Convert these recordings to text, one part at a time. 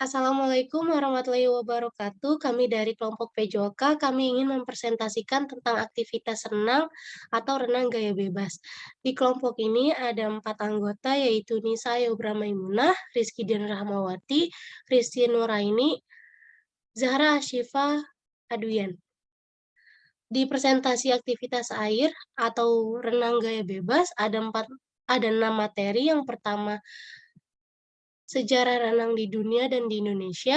Assalamualaikum warahmatullahi wabarakatuh. Kami dari kelompok PJOK, kami ingin mempresentasikan tentang aktivitas renang atau renang gaya bebas. Di kelompok ini ada 4 anggota, yaitu Nisa Yobra Maimunah, Rizky Dian Rahmawati, Rizky Nuraini, Zahra Ashifa Aduyan. Di presentasi aktivitas air atau renang gaya bebas ada 6 materi. Yang pertama, sejarah renang di dunia dan di Indonesia.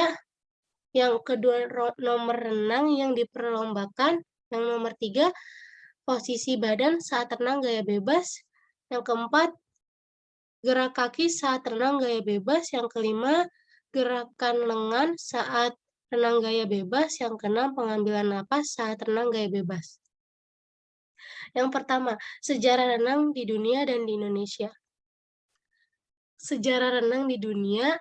Yang kedua, nomor renang yang diperlombakan. Yang nomor 3, posisi badan saat renang gaya bebas. Yang keempat, gerak kaki saat renang gaya bebas. Yang kelima, gerakan lengan saat renang gaya bebas. Yang keenam, pengambilan napas saat renang gaya bebas. Yang pertama, sejarah renang di dunia dan di Indonesia. Sejarah renang di dunia.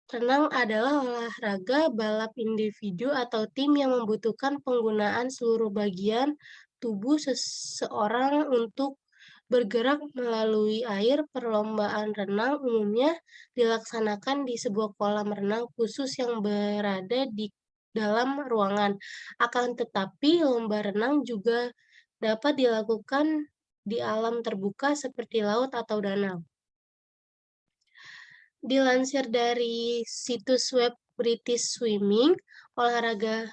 Renang adalah olahraga balap individu atau tim yang membutuhkan penggunaan seluruh bagian tubuh seseorang untuk bergerak melalui air. Perlombaan renang umumnya dilaksanakan di sebuah kolam renang khusus yang berada di dalam ruangan. Akan tetapi, lomba renang juga dapat dilakukan di alam terbuka seperti laut atau danau. Dilansir dari situs web British Swimming, olahraga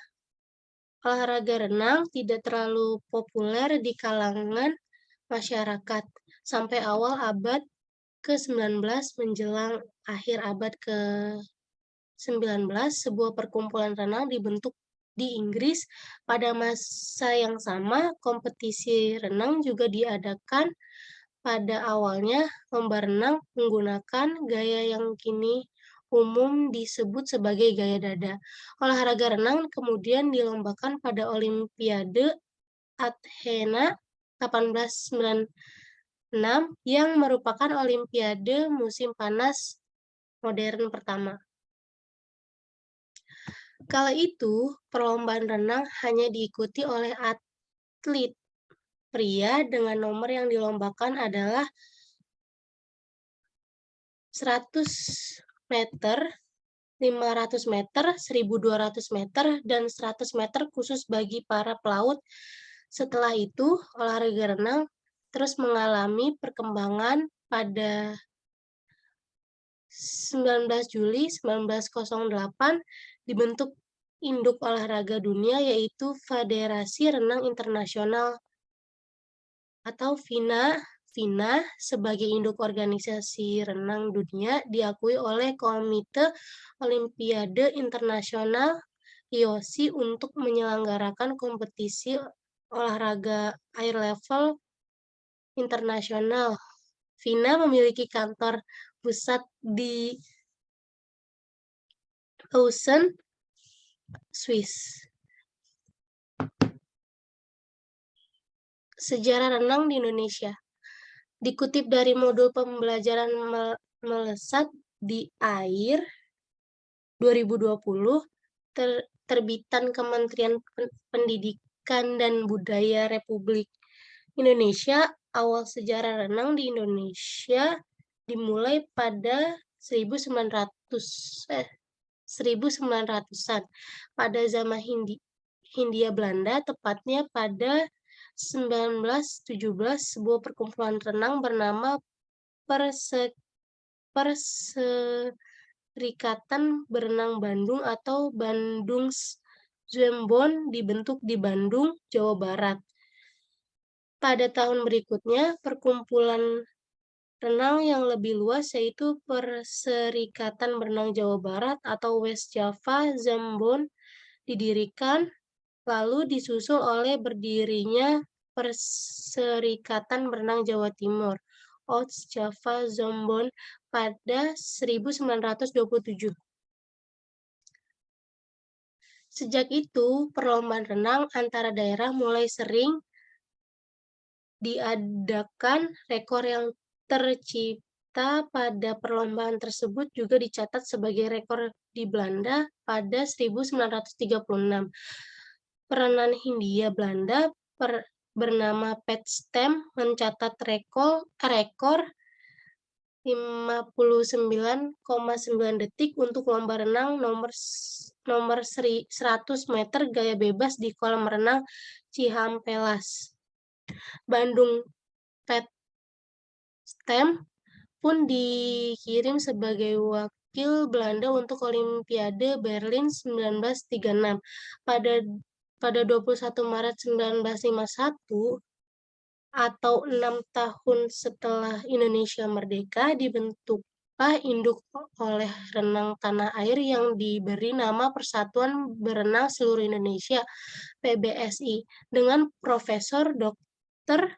renang tidak terlalu populer di kalangan masyarakat sampai awal abad ke-19 menjelang akhir abad ke-19. Sebuah perkumpulan renang dibentuk di Inggris. Pada masa yang sama, kompetisi renang juga diadakan. Pada awalnya, lomba renang menggunakan gaya yang kini umum disebut sebagai gaya dada. Olahraga renang kemudian dilombakan pada Olimpiade Athena 1896 yang merupakan Olimpiade musim panas modern pertama. Kala itu, perlombaan renang hanya diikuti oleh atlet pria dengan nomor yang dilombakan adalah 100 meter, 500 meter, 1.200 meter, dan 100 meter khusus bagi para pelaut. Setelah itu, olahraga renang terus mengalami perkembangan. Pada 19 Juli 1908 dibentuk induk olahraga dunia, yaitu Federasi Renang Internasional atau FINA. FINA sebagai induk organisasi renang dunia diakui oleh Komite Olimpiade Internasional (IOC) untuk menyelenggarakan kompetisi olahraga air level internasional. FINA memiliki kantor pusat di Lausanne, Swiss. Sejarah renang di Indonesia. Dikutip dari modul pembelajaran melesat di air 2020, terbitan Kementerian Pendidikan dan Budaya Republik Indonesia, awal sejarah renang di Indonesia dimulai pada 1900-an pada zaman Hindia Belanda, tepatnya pada 1917, sebuah perkumpulan renang bernama Perserikatan Berenang Bandung atau Bandungszwembond dibentuk di Bandung, Jawa Barat. Pada tahun berikutnya, perkumpulan renang yang lebih luas, yaitu Perserikatan Berenang Jawa Barat atau West Java Zambon, didirikan, lalu disusul oleh berdirinya Perserikatan Berenang Jawa Timur, Oost Java Zambon, pada 1927. Sejak itu, perlombaan renang antara daerah mulai sering diadakan. Rekor yang tercipta pada perlombaan tersebut juga dicatat sebagai rekor di Belanda pada 1936. Peranan Hindia Belanda bernama Pat Stem mencatat rekor 59,9 detik untuk lomba renang nomor 100 meter gaya bebas di kolam renang Cihampelas. Bandung Pet Stem pun dikirim sebagai wakil Belanda untuk Olimpiade Berlin 1936. Pada 21 Maret 1951 atau 6 tahun setelah Indonesia merdeka, dibentuklah induk oleh renang tanah air yang diberi nama Persatuan Berenang Seluruh Indonesia (PBSI) dengan Profesor Dr.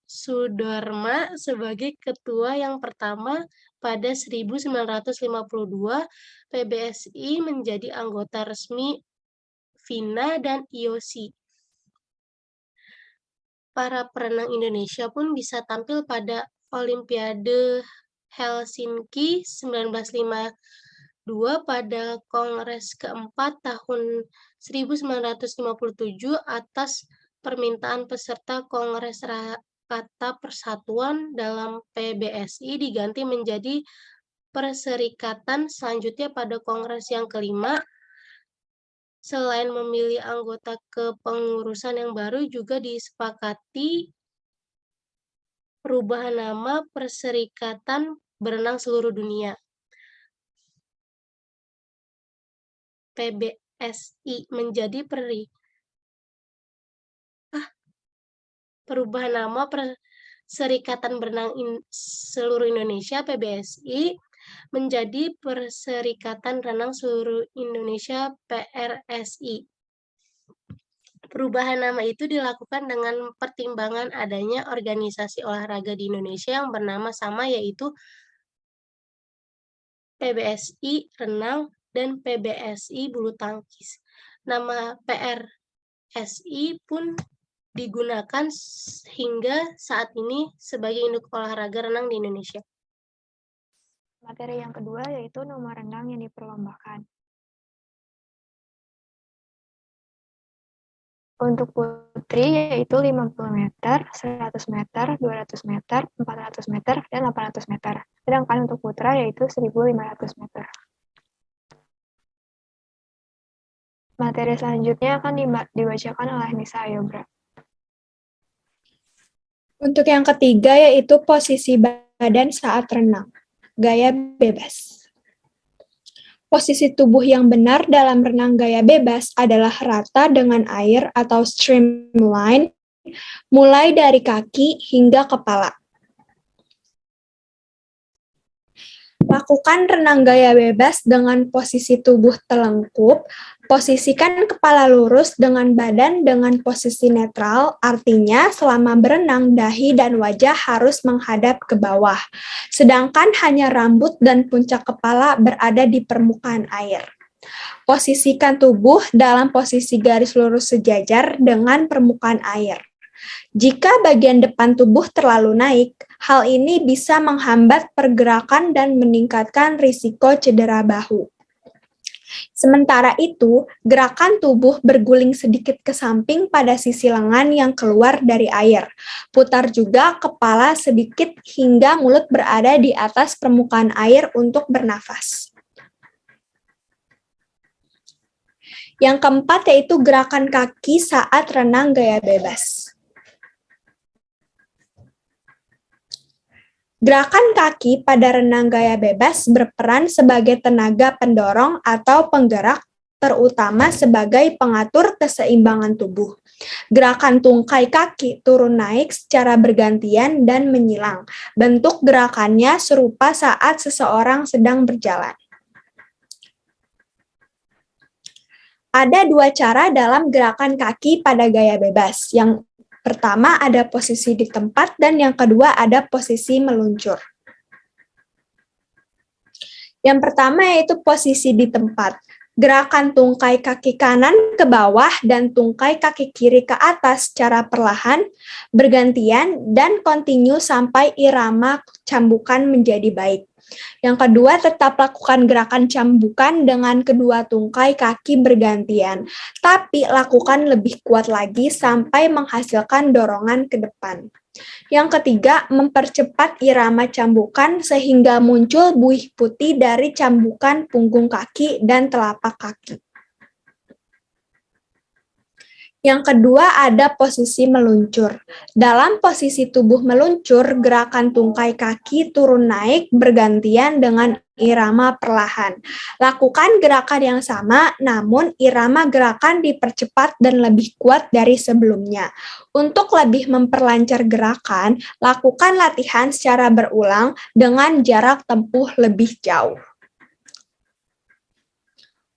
Sudarma sebagai ketua yang pertama. Pada 1952, PBSI menjadi anggota resmi FINA dan IOC. Para perenang Indonesia pun bisa tampil pada Olimpiade Helsinki 1952 pada Kongres keempat tahun 1957 atas permintaan peserta Kongres Kata Persatuan dalam PBSI diganti menjadi perserikatan. Selanjutnya pada Kongres yang kelima, selain memilih anggota kepengurusan yang baru, juga disepakati perubahan nama Perserikatan Berenang Seluruh Dunia PBSI menjadi perubahan nama Perserikatan Berenang Seluruh Indonesia PBSI menjadi Perserikatan Renang Seluruh Indonesia PRSI. Perubahan nama itu dilakukan dengan pertimbangan adanya organisasi olahraga di Indonesia yang bernama sama, yaitu PBSI Renang dan PBSI Bulu Tangkis. Nama PRSI pun digunakan hingga saat ini sebagai induk olahraga renang di Indonesia. Materi yang kedua yaitu nomor renang yang diperlombakan. Untuk putri yaitu 50 meter, 100 meter, 200 meter, 400 meter, dan 800 meter. Sedangkan untuk putra yaitu 1.500 meter. Materi selanjutnya akan dibacakan oleh Nisa Ayobra. Untuk yang ketiga yaitu posisi badan saat renang, gaya bebas. Posisi tubuh yang benar dalam renang gaya bebas adalah rata dengan air atau streamline, mulai dari kaki hingga kepala. Lakukan renang gaya bebas dengan posisi tubuh telungkup. Posisikan kepala lurus dengan badan dengan posisi netral, artinya selama berenang dahi dan wajah harus menghadap ke bawah, sedangkan hanya rambut dan puncak kepala berada di permukaan air. Posisikan tubuh dalam posisi garis lurus sejajar dengan permukaan air. Jika bagian depan tubuh terlalu naik, hal ini bisa menghambat pergerakan dan meningkatkan risiko cedera bahu. Sementara itu, gerakan tubuh berguling sedikit ke samping pada sisi lengan yang keluar dari air. Putar juga kepala sedikit hingga mulut berada di atas permukaan air untuk bernafas. Yang keempat yaitu gerakan kaki saat renang gaya bebas. Gerakan kaki pada renang gaya bebas berperan sebagai tenaga pendorong atau penggerak, terutama sebagai pengatur keseimbangan tubuh. Gerakan tungkai kaki turun naik secara bergantian dan menyilang. Bentuk gerakannya serupa saat seseorang sedang berjalan. Ada dua cara dalam gerakan kaki pada gaya bebas. Yang pertama ada posisi di tempat dan yang kedua ada posisi meluncur. Yang pertama yaitu posisi di tempat. Gerakan tungkai kaki kanan ke bawah dan tungkai kaki kiri ke atas secara perlahan, bergantian, dan kontinu sampai irama cambukan menjadi baik. Yang kedua, tetap lakukan gerakan cambukan dengan kedua tungkai kaki bergantian, tapi lakukan lebih kuat lagi sampai menghasilkan dorongan ke depan. Yang ketiga, mempercepat irama cambukan sehingga muncul buih putih dari cambukan punggung kaki dan telapak kaki. Yang kedua ada posisi meluncur. Dalam posisi tubuh meluncur, gerakan tungkai kaki turun naik bergantian dengan irama perlahan. Lakukan gerakan yang sama, namun irama gerakan dipercepat dan lebih kuat dari sebelumnya. Untuk lebih memperlancar gerakan, lakukan latihan secara berulang dengan jarak tempuh lebih jauh.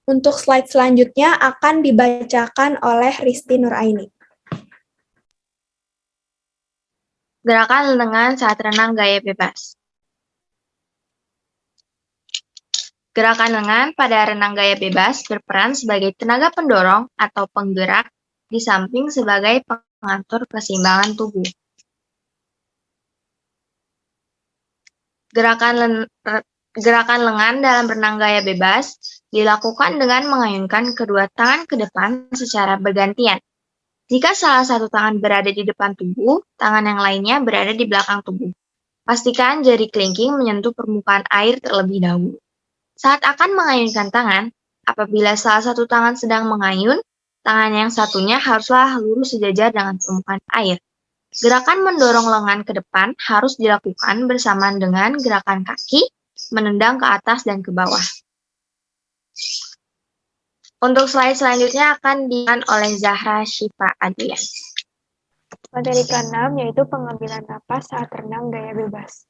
Untuk slide selanjutnya akan dibacakan oleh Risti Nuraini. Gerakan lengan saat renang gaya bebas. Gerakan lengan pada renang gaya bebas berperan sebagai tenaga pendorong atau penggerak di samping sebagai pengatur keseimbangan tubuh. Gerakan lengan dalam renang gaya bebas dilakukan dengan mengayunkan kedua tangan ke depan secara bergantian. Jika salah satu tangan berada di depan tubuh, tangan yang lainnya berada di belakang tubuh. Pastikan jari kelingking menyentuh permukaan air terlebih dahulu. Saat akan mengayunkan tangan, apabila salah satu tangan sedang mengayun, tangan yang satunya haruslah lurus sejajar dengan permukaan air. Gerakan mendorong lengan ke depan harus dilakukan bersamaan dengan gerakan kaki menendang ke atas dan ke bawah. Untuk slide selanjutnya akan dilakukan oleh Zahra Syifa Adrian. Materi ke-6 yaitu pengambilan napas saat renang gaya bebas.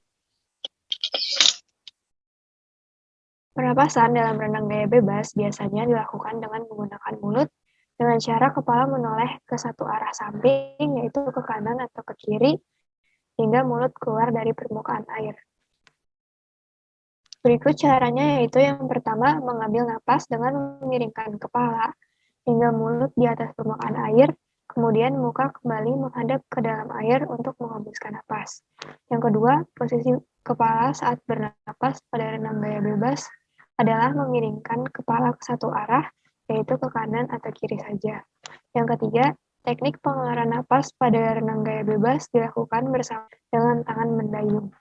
Pernapasan dalam renang gaya bebas biasanya dilakukan dengan menggunakan mulut dengan cara kepala menoleh ke satu arah samping, yaitu ke kanan atau ke kiri, hingga mulut keluar dari permukaan air. Berikut caranya, yaitu yang pertama mengambil napas dengan memiringkan kepala hingga mulut di atas permukaan air, kemudian muka kembali menghadap ke dalam air untuk menghembuskan napas. Yang kedua, posisi kepala saat bernapas pada renang gaya bebas adalah memiringkan kepala ke satu arah, yaitu ke kanan atau kiri saja. Yang ketiga, teknik pengeluaran napas pada renang gaya bebas dilakukan bersama dengan tangan mendayung.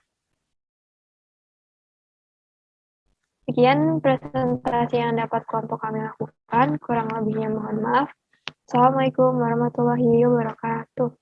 Sekian presentasi yang dapat kelompok kami lakukan, kurang lebihnya mohon maaf. Assalamualaikum warahmatullahi wabarakatuh.